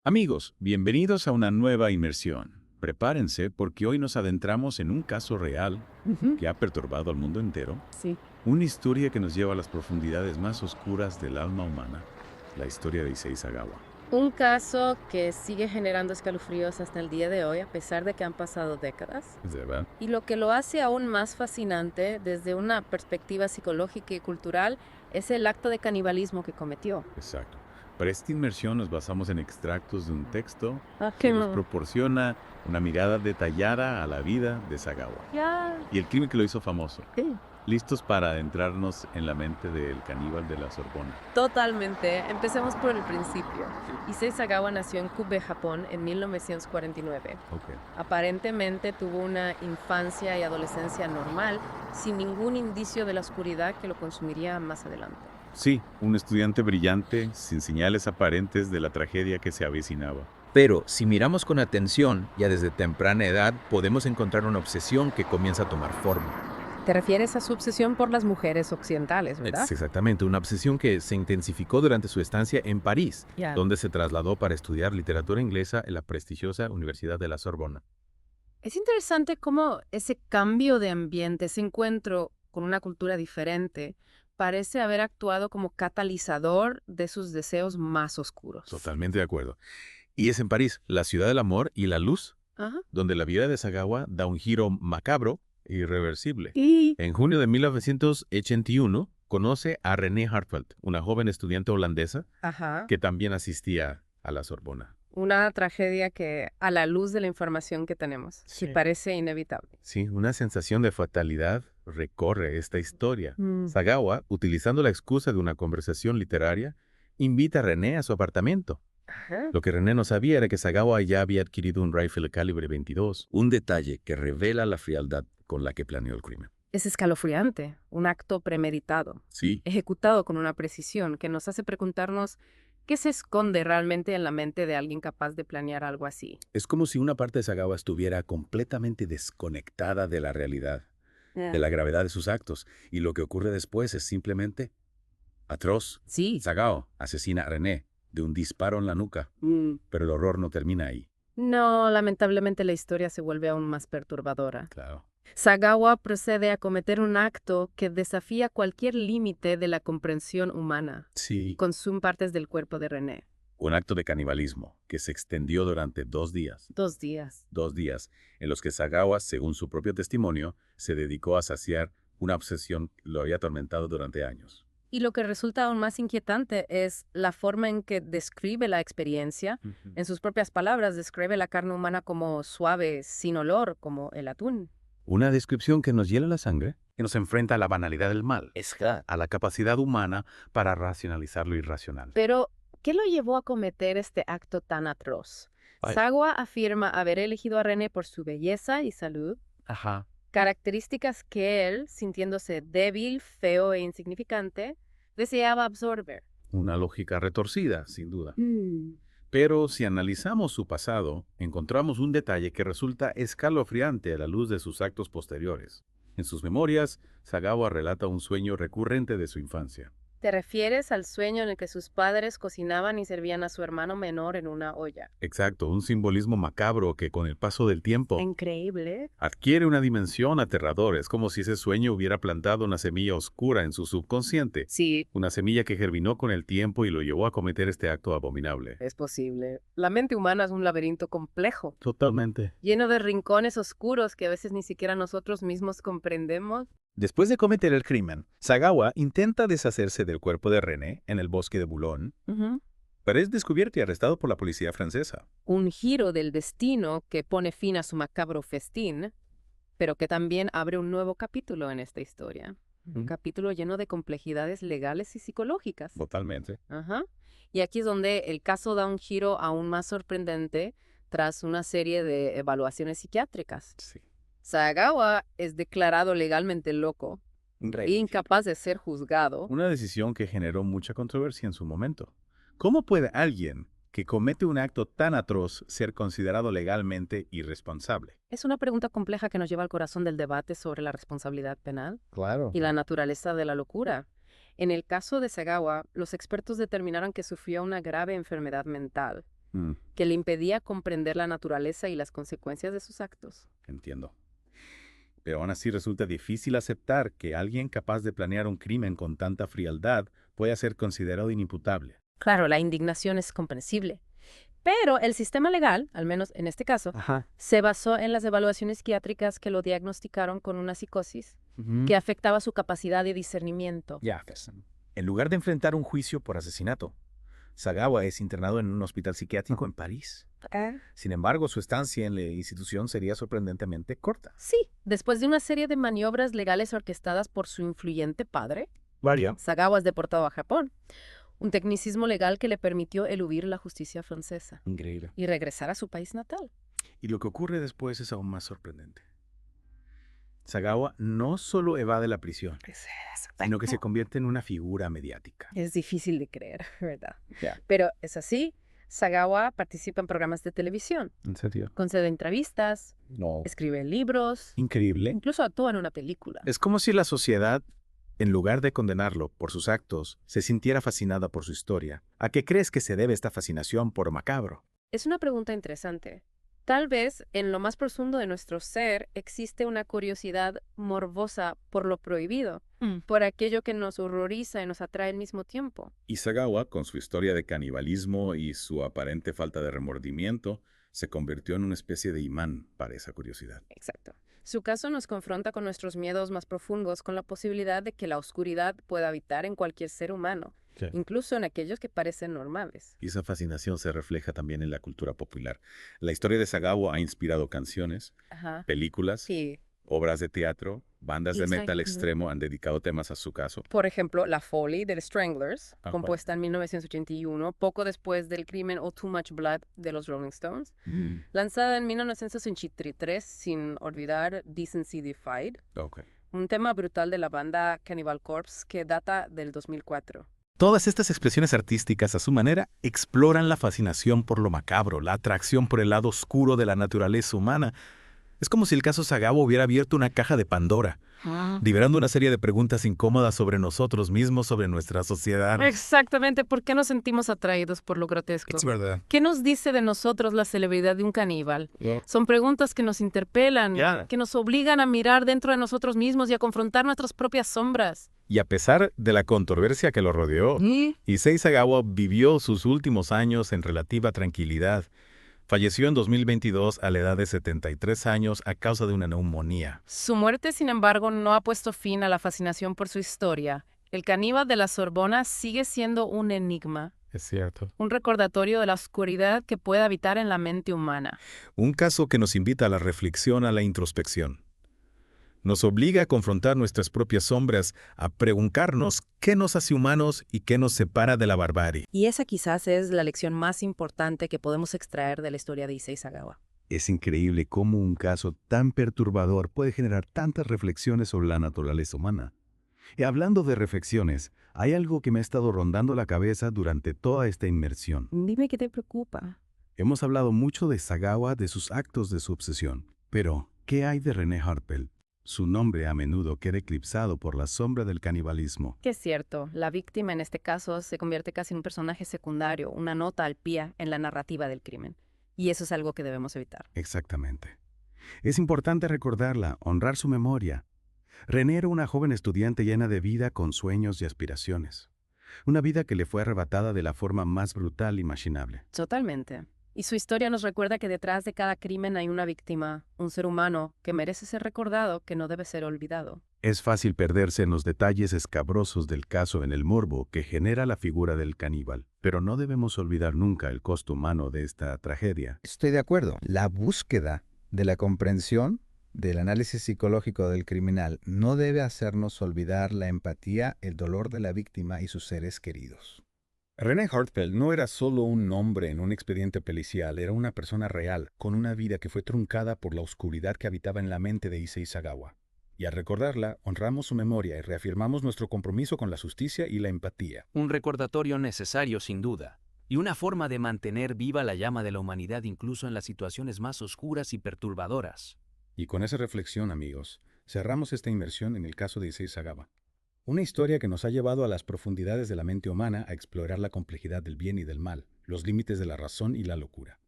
Amigos, bienvenidos a una nueva inmersión. Prepárense porque hoy nos adentramos en un caso real Ujú. que ha perturbado al mundo entero, Sí. una historia que nos lleva a las profundidades más oscuras del alma humana, la historia de Issei Sagawa. Un caso que sigue generando escalofríos hasta el día de hoy, a pesar de que han pasado décadas. ¿Es verdad? Y lo que lo hace aún más fascinante desde una perspectiva psicológica y cultural es el acto de canibalismo que cometió. Exacto. Para esta inmersión nos basamos en extractos de un texto Ah, que nos proporciona una mirada detallada a la vida de Sagawa ya. y el crimen que lo hizo famoso. Sí. Listos para adentrarnos en la mente del caníbal de la Sorbona. Totalmente. Empecemos por el principio. Issei Sagawa nació en Kobe, Japón, en 1949. Ok. Aparentemente tuvo una infancia y adolescencia normal, sin ningún indicio de la oscuridad que lo consumiría más adelante. Sí, un estudiante brillante, sin señales aparentes de la tragedia que se avecinaba. Pero si miramos con atención, ya desde temprana edad podemos encontrar una obsesión que comienza a tomar forma. Te refieres a su obsesión por las mujeres occidentales, ¿verdad? Es exactamente una obsesión que se intensificó durante su estancia en París, Ya. donde se trasladó para estudiar literatura inglesa en la prestigiosa Universidad de la Sorbona. Es interesante cómo ese cambio de ambiente, ese encuentro con una cultura diferente, parece haber actuado como catalizador de sus deseos más oscuros. Totalmente de acuerdo. Y es en París, la ciudad del amor y la luz, Ajá. donde la vida de Sagawa da un giro macabro e irreversible. Y En junio de 1981, conoce a René Hartwelt, una joven estudiante holandesa Ajá. que también asistía a la Sorbona. Una tragedia que, a la luz de la información que tenemos, sí Sí. parece inevitable. Sí, una sensación de fatalidad recorre esta historia. Mm. Sagawa, utilizando la excusa de una conversación literaria, invita a René a su apartamento. Ajá. Lo que René no sabía era que Sagawa ya había adquirido un rifle calibre 22, un detalle que revela la frialdad con la que planeó el crimen. Es escalofriante, un acto premeditado, Sí, ejecutado con una precisión que nos hace preguntarnos qué se esconde realmente en la mente de alguien capaz de planear algo así. es como si una parte de Sagawa estuviera completamente desconectada de la realidad, de la gravedad de sus actos, y lo que ocurre después es simplemente atroz. Sí. Sagawa asesina a René de un disparo en la nuca, pero el horror no termina ahí. No, lamentablemente la historia se vuelve aún más perturbadora. Claro. Sagawa procede a cometer un acto que desafía cualquier límite de la comprensión humana. Sí. Consume partes del cuerpo de René. Un acto de canibalismo que se extendió durante 2 días. 2 días. 2 días en los que Sagawa, según su propio testimonio, se dedicó a saciar una obsesión que lo había atormentado durante años. Y lo que resulta aún más inquietante es la forma en que describe la experiencia. En sus propias palabras, describe la carne humana como suave, sin olor, como el atún. Una descripción que nos hiela la sangre, que nos enfrenta a la banalidad del mal, a la capacidad humana para racionalizar lo irracional. Pero, ¿qué lo llevó a cometer este acto tan atroz? Ay. Sagawa afirma haber elegido a René por su belleza y salud, Ajá. características que él, sintiéndose débil, feo e insignificante, deseaba absorber. Una lógica retorcida, sin duda. Pero si analizamos su pasado, encontramos un detalle que resulta escalofriante a la luz de sus actos posteriores. En sus memorias, Sagawa relata un sueño recurrente de su infancia. ¿Te refieres al sueño en el que sus padres cocinaban y servían a su hermano menor en una olla? Exacto, un simbolismo macabro que con el paso del tiempo Increíble. adquiere una dimensión aterradora. Es como si ese sueño hubiera plantado una semilla oscura en su subconsciente. Sí, Una semilla que germinó con el tiempo y lo llevó a cometer este acto abominable. es posible. La mente humana es un laberinto complejo, Totalmente. lleno de rincones oscuros que a veces ni siquiera nosotros mismos comprendemos. Después de cometer el crimen, Sagawa intenta deshacerse del cuerpo de René en el bosque de Boulogne, pero es descubierto y arrestado por la policía francesa. Un giro del destino que pone fin a su macabro festín, pero que también abre un nuevo capítulo en esta historia. Un capítulo lleno de complejidades legales y psicológicas. Totalmente. Ajá. Y aquí es donde el caso da un giro aún más sorprendente tras una serie de evaluaciones psiquiátricas. Sí. Sagawa es declarado legalmente loco e incapaz de ser juzgado. Una decisión que generó mucha controversia en su momento. ¿Cómo puede alguien que comete un acto tan atroz ser considerado legalmente irresponsable? Es una pregunta compleja que nos lleva al corazón del debate sobre la responsabilidad penal Claro. y la naturaleza de la locura. En el caso de Sagawa, los expertos determinaron que sufrió una grave enfermedad mental que le impedía comprender la naturaleza y las consecuencias de sus actos. Entiendo. Pero aún así resulta difícil aceptar que alguien capaz de planear un crimen con tanta frialdad pueda ser considerado inimputable. Claro, la indignación es comprensible. Pero el sistema legal, al menos en este caso, se basó en las evaluaciones psiquiátricas que lo diagnosticaron con una psicosis que afectaba su capacidad de discernimiento. Ya, pues, en lugar de enfrentar un juicio por asesinato, Sagawa es internado en un hospital psiquiátrico en París. Sin embargo, su estancia en la institución sería sorprendentemente corta. Sí, después de una serie de maniobras legales orquestadas por su influyente padre, Varia. Sagawa es deportado a Japón. Un tecnicismo legal que le permitió eludir la justicia francesa Increíble. y regresar a su país natal. Y lo que ocurre después es aún más sorprendente. Sagawa no solo evade la prisión, sino que se convierte en una figura mediática. Es difícil de creer, ¿verdad? Ya. Pero es así. Sagawa participa en programas de televisión, ¿En serio? concede entrevistas, No. escribe libros, Increíble. incluso actúa en una película. Es como si la sociedad, en lugar de condenarlo por sus actos, se sintiera fascinada por su historia. ¿A qué crees que se debe esta fascinación por macabro? Es una pregunta interesante. Tal vez en lo más profundo de nuestro ser existe una curiosidad morbosa por lo prohibido, por aquello que nos horroriza y nos atrae al mismo tiempo. Y Sagawa, con su historia de canibalismo y su aparente falta de remordimiento, se convirtió en una especie de imán para esa curiosidad. Exacto. Su caso nos confronta con nuestros miedos más profundos, con la posibilidad de que la oscuridad pueda habitar en cualquier ser humano, incluso en aquellos que parecen normales. Y esa fascinación se refleja también en la cultura popular. La historia de Sagawa ha inspirado canciones, películas, Sí. obras de teatro, bandas de metal Exacto. extremo han dedicado temas a su caso. Por ejemplo, La Folly de The Stranglers, Ah, compuesta en 1981, poco después del crimen All Too Much Blood de los Rolling Stones. Lanzada en 1983, sin olvidar Decency Defied, Okay. un tema brutal de la banda Cannibal Corpse que data del 2004. Todas estas expresiones artísticas, a su manera, exploran la fascinación por lo macabro, la atracción por el lado oscuro de la naturaleza humana. Es como si el caso Sagawa hubiera abierto una caja de Pandora, liberando una serie de preguntas incómodas sobre nosotros mismos, sobre nuestra sociedad. Exactamente, ¿por qué nos sentimos atraídos por lo grotesco? Es verdad. ¿Qué nos dice de nosotros la celebridad de un caníbal? Son preguntas que nos interpelan, que nos obligan a mirar dentro de nosotros mismos y a confrontar nuestras propias sombras. Y a pesar de la controversia que lo rodeó, Issei Sagawa vivió sus últimos años en relativa tranquilidad. Falleció en 2022 a la edad de 73 años a causa de una neumonía. Su muerte, sin embargo, no ha puesto fin a la fascinación por su historia. El caníbal de la Sorbona sigue siendo un enigma, Es cierto. un recordatorio de la oscuridad que puede habitar en la mente humana. Un caso que nos invita a la reflexión, a la introspección. Nos obliga a confrontar nuestras propias sombras, a preguntarnos qué nos hace humanos y qué nos separa de la barbarie. Y esa quizás es la lección más importante que podemos extraer de la historia de Issei Sagawa. Es increíble cómo un caso tan perturbador puede generar tantas reflexiones sobre la naturaleza humana. Y hablando de reflexiones, hay algo que me ha estado rondando la cabeza durante toda esta inmersión. Dime qué te preocupa. Hemos hablado mucho de Sagawa, de sus actos, de su obsesión. Pero, ¿qué hay de René Harpel? Su nombre a menudo queda eclipsado por la sombra del canibalismo. Que es cierto, la víctima en este caso se convierte casi en un personaje secundario, una nota al pie en la narrativa del crimen. Y eso es algo que debemos evitar. Exactamente. Es importante recordarla, honrar su memoria. René era una joven estudiante llena de vida, con sueños y aspiraciones. Una vida que le fue arrebatada de la forma más brutal imaginable. Totalmente. Y su historia nos recuerda que detrás de cada crimen hay una víctima, un ser humano que merece ser recordado, que no debe ser olvidado. Es fácil perderse en los detalles escabrosos del caso, en el morbo que genera la figura del caníbal. Pero no debemos olvidar nunca el costo humano de esta tragedia. Estoy de acuerdo. La búsqueda de la comprensión del análisis psicológico del criminal no debe hacernos olvidar la empatía, el dolor de la víctima y sus seres queridos. René Hartfeld no era solo un nombre en un expediente policial, era una persona real, con una vida que fue truncada por la oscuridad que habitaba en la mente de Issei Sagawa. Y al recordarla, honramos su memoria y reafirmamos nuestro compromiso con la justicia y la empatía. Un recordatorio necesario, sin duda, y una forma de mantener viva la llama de la humanidad incluso en las situaciones más oscuras y perturbadoras. Y con esa reflexión, amigos, cerramos esta inmersión en el caso de Issei Sagawa. Una historia que nos ha llevado a las profundidades de la mente humana a explorar la complejidad del bien y del mal, los límites de la razón y la locura.